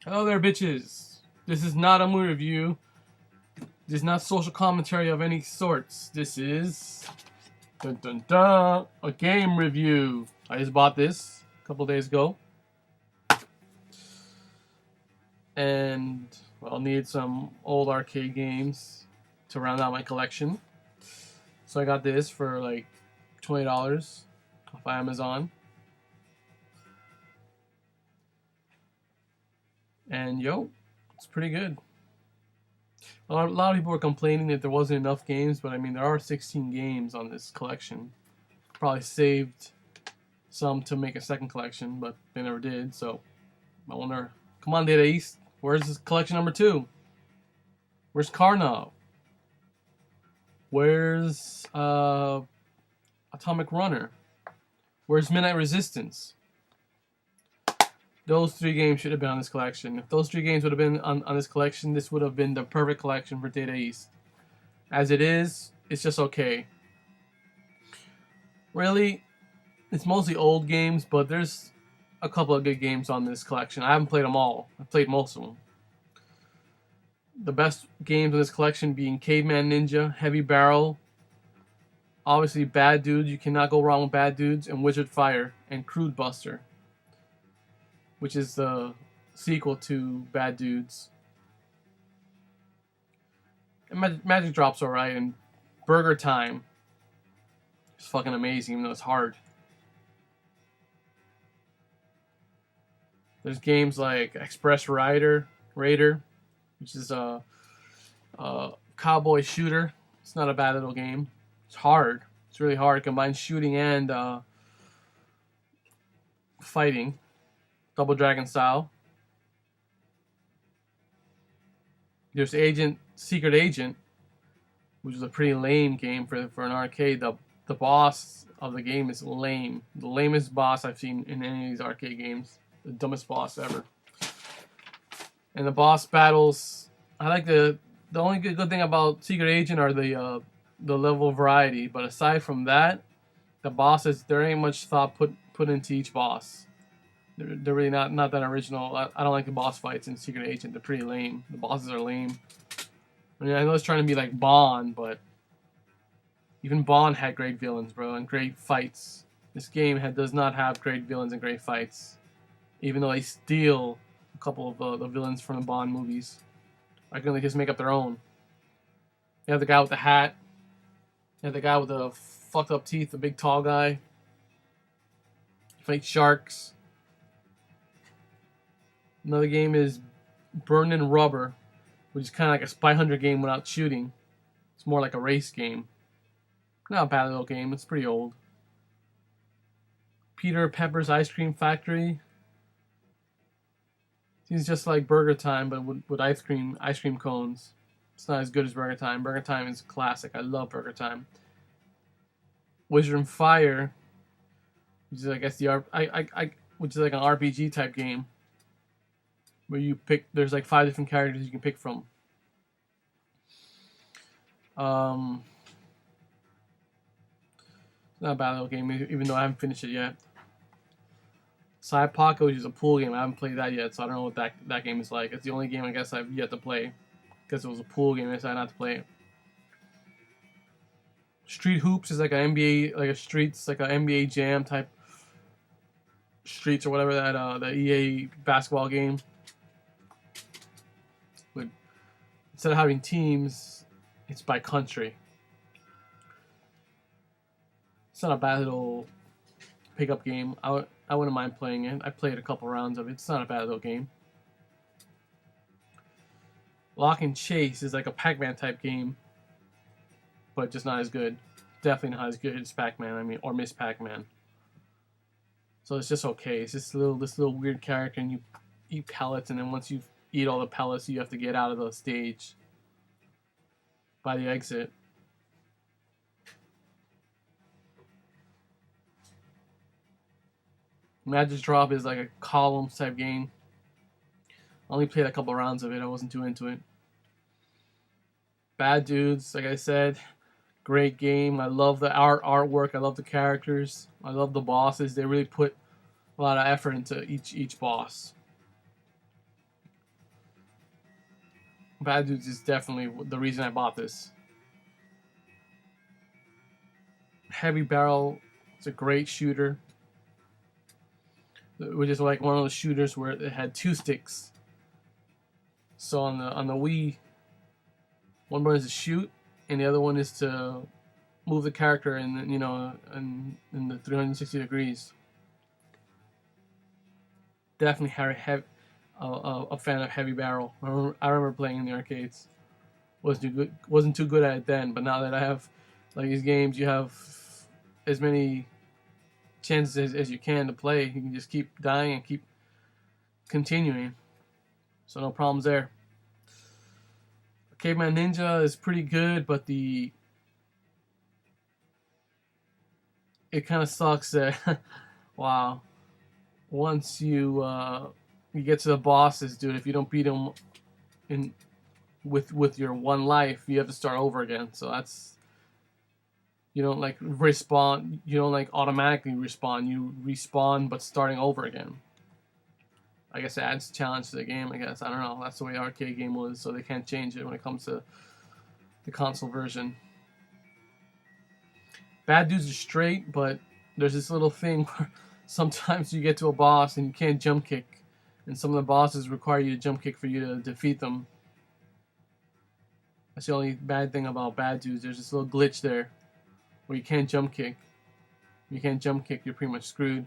Hello there, bitches. This is not a movie review. This is not social commentary of any sorts. This is dun dun dun a game review. I just bought this a couple days ago, and well, need some old arcade games to round out my collection. So I got this for like $20 off Amazon, and it's pretty good. A lot of people were complaining that there wasn't enough games, but I mean, there are 16 games on this collection. Probably saved some to make a second collection, but they never did, so I wonder. Come on, Data East. Where's this collection number 2? Where's Karnov? Where's Atomic Runner? Where's Midnight Resistance? Those 3 games should have been on this collection. If those 3 games would have been on this collection, this would have been the perfect collection for Data East. As it is, it's just okay. Really, it's mostly old games, but there's a couple of good games on this collection. I haven't played them all. I've played most of them. The best games in this collection being Caveman Ninja, Heavy Barrel, obviously Bad Dudes. You cannot go wrong with Bad Dudes, and Wizard Fire, and Crude Buster, which is the sequel to Bad Dudes. And Magic Drop's alright, and Burger Time is fucking amazing, even though it's hard. There's games like Express Raider, which is a cowboy shooter. It's not a bad little game. It's hard. It's really hard. It combines shooting and fighting, Double Dragon style. There's Secret Agent, which is a pretty lame game for an arcade. The boss of the game is lame. The lamest boss I've seen in any of these arcade games. The dumbest boss ever. And the boss battles, I like the only good thing about Secret Agent are the level variety. But aside from that, the bosses, there ain't much thought put into each boss. They're really not that original. I don't like the boss fights in Secret Agent. They're pretty lame. The bosses are lame. I mean, I know it's trying to be like Bond, but even Bond had great villains, bro, and great fights. This game does not have great villains and great fights, even though they steal a couple of the villains from the Bond movies. Why couldn't they just make up their own? You have the guy with the hat. You have the guy with the fucked up teeth, the big tall guy. Fight sharks. Another game is Burnin' Rubber, which is kind of like a Spy Hunter game without shooting. It's more like a race game. Not a bad little game. It's pretty old. Peter Pepper's Ice Cream Factory. Seems just like Burger Time, but with ice cream cones. It's not as good as Burger Time. Burger Time is classic. I love Burger Time. Wizard and Fire, which is I guess which is like an RPG type game, where you pick. There's like 5 different characters you can pick from. It's not a bad little game, even though I haven't finished it yet. Side Pocket, which is a pool game. I haven't played that yet, so I don't know what that game is like. It's the only game I guess I've yet to play, because it was a pool game. I decided not to play it. Street Hoops is like an NBA, like an NBA Jam type Streets or whatever that the EA basketball game. But instead of having teams, it's by country. It's not a bad little pickup game. I wouldn't mind playing it. I played a couple rounds of it. It's not a bad little game. Lock and Chase is like a Pac-Man type game, but just not as good. Definitely not as good as Pac-Man. I mean, or Miss Pac-Man. So it's just okay. It's just this little weird character, and you eat pellets, and then once you eat all the pellets, you have to get out of the stage by the exit. Magic Drop is like a columns type game. I only played a couple rounds of it. I wasn't too into it. Bad Dudes, like I said, great game. I love the artwork. I love the characters. I love the bosses. They really put a lot of effort into each boss. Bad Dudes is definitely the reason I bought this. Heavy Barrel, it's a great shooter. Which is like one of those shooters where it had two sticks. So on the Wii, one button is to shoot, and the other one is to move the character in in the 360 degrees. Definitely a fan of Heavy Barrel. I remember playing in the arcades. Wasn't too good at it then, but now that I have like these games, you have as many chances as you can to play. You can just keep dying and keep continuing. So no problems there. Caveman Ninja is pretty good, but it kind of sucks that wow. Once you get to the bosses, dude, if you don't beat them in with your one life, you have to start over again. So that's, you don't like respawn. You don't like automatically respawn. You respawn, but starting over again. I guess it adds challenge to the game. I guess I don't know. That's the way the arcade game was, so they can't change it when it comes to the console version. Bad Dudes are straight, but there's this little thing where sometimes you get to a boss and you can't jump kick, and some of the bosses require you to jump kick for you to defeat them. That's the only bad thing about Bad Dudes. There's this little glitch there where you can't jump kick. If you can't jump kick, you're pretty much screwed.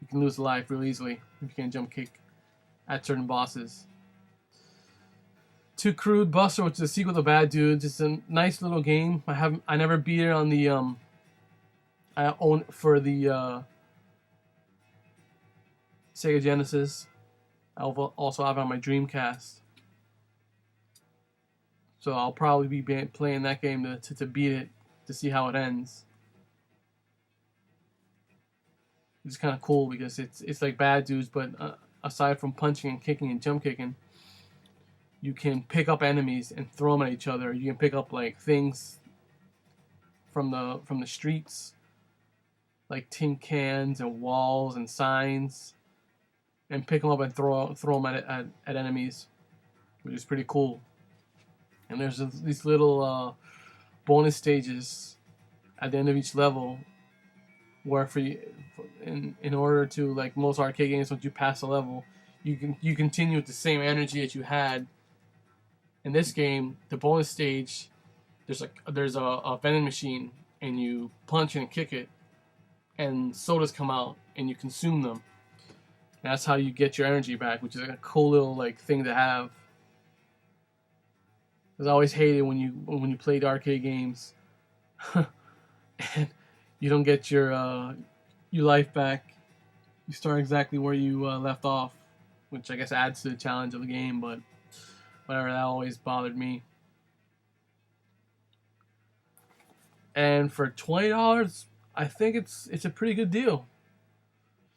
You can lose life real easily if you can't jump kick at certain bosses. Too Crude Buster, which is a sequel to Bad Dudes. It's a nice little game. I never beat it on the I own it for the Sega Genesis. I also have it on my Dreamcast. So I'll probably be playing that game to beat it, to see how it ends. It's kind of cool because it's like Bad Dudes, but aside from punching and kicking and jump kicking, you can pick up enemies and throw them at each other. You can pick up like things from the streets, like tin cans and walls and signs, and pick them up and throw them at enemies, which is pretty cool. And there's these little bonus stages at the end of each level, where in order to, like most arcade games, once you pass a level, you continue with the same energy that you had. In this game, the bonus stage, there's a vending machine, and you punch and kick it, and sodas come out, and you consume them. And that's how you get your energy back, which is a cool little like thing to have. Because I always hated when you played arcade games, and you don't get your life back. You start exactly where you left off, which I guess adds to the challenge of the game. But whatever, that always bothered me. And for $20, I think it's a pretty good deal.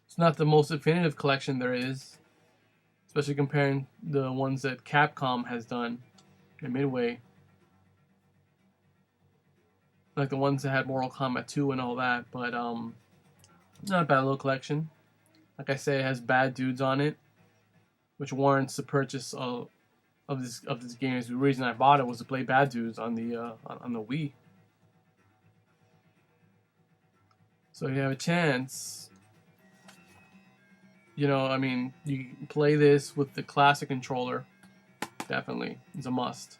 It's not the most definitive collection there is, especially comparing the ones that Capcom has done and Midway, like the ones that had Mortal Kombat 2 and all that. But not a bad little collection. Like I say, it has Bad Dudes on it, which warrants the purchase of this game. The reason I bought it was to play Bad Dudes on the Wii. So if you have a chance, you can play this with the classic controller. Definitely, it's a must.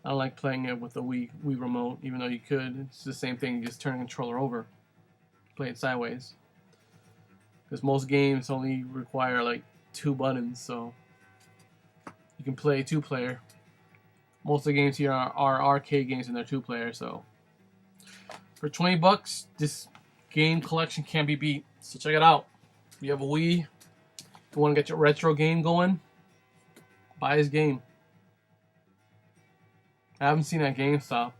I don't like playing it with the Wii remote, even though you could. It's the same thing. You just turn the controller over, play it sideways. Because most games only require like 2 buttons, so you can play 2-player. Most of the games here are arcade games and they're 2-player. So for $20, this game collection can't be beat. So check it out. If you have a Wii, if you want to get your retro game going, buy this game. I haven't seen it at GameStop,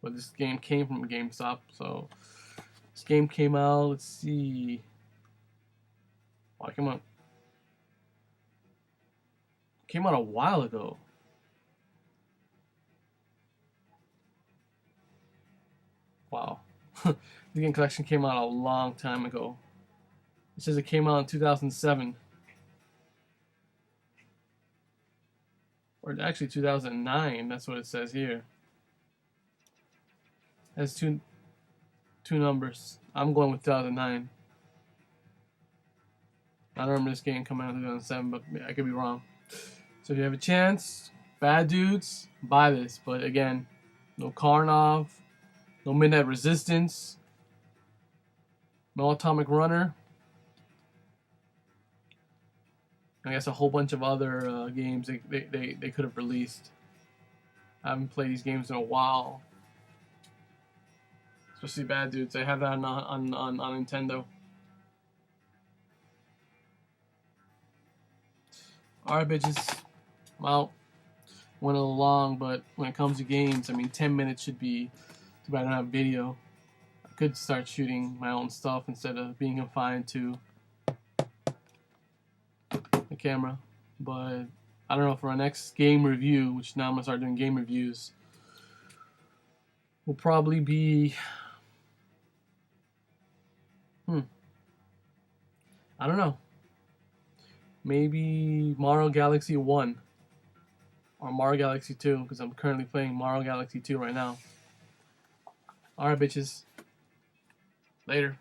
but this game came from GameStop. So this game came out. Let's see. Oh, came out a while ago. Wow. The game collection came out a long time ago. It says it came out in 2007. Or actually 2009. That's what it says here. It has two numbers. I'm going with 2009. I don't remember this game coming out in 2007, but I could be wrong. So if you have a chance, Bad Dudes, buy this. But again, no Karnov, no Midnight Resistance, no Atomic Runner. I guess a whole bunch of other games they could have released. I haven't played these games in a while. Especially Bad Dudes. I have that on Nintendo. Alright, bitches. Well, went a little long, but when it comes to games, I mean, 10 minutes should be too bad I don't have video. I could start shooting my own stuff instead of being confined to the camera. But I don't know, for our next game review, which now I'm going to start doing game reviews, will probably be... I don't know. Maybe Mario Galaxy 1 or Mario Galaxy 2, because I'm currently playing Mario Galaxy 2 right now. Alright, bitches. Later.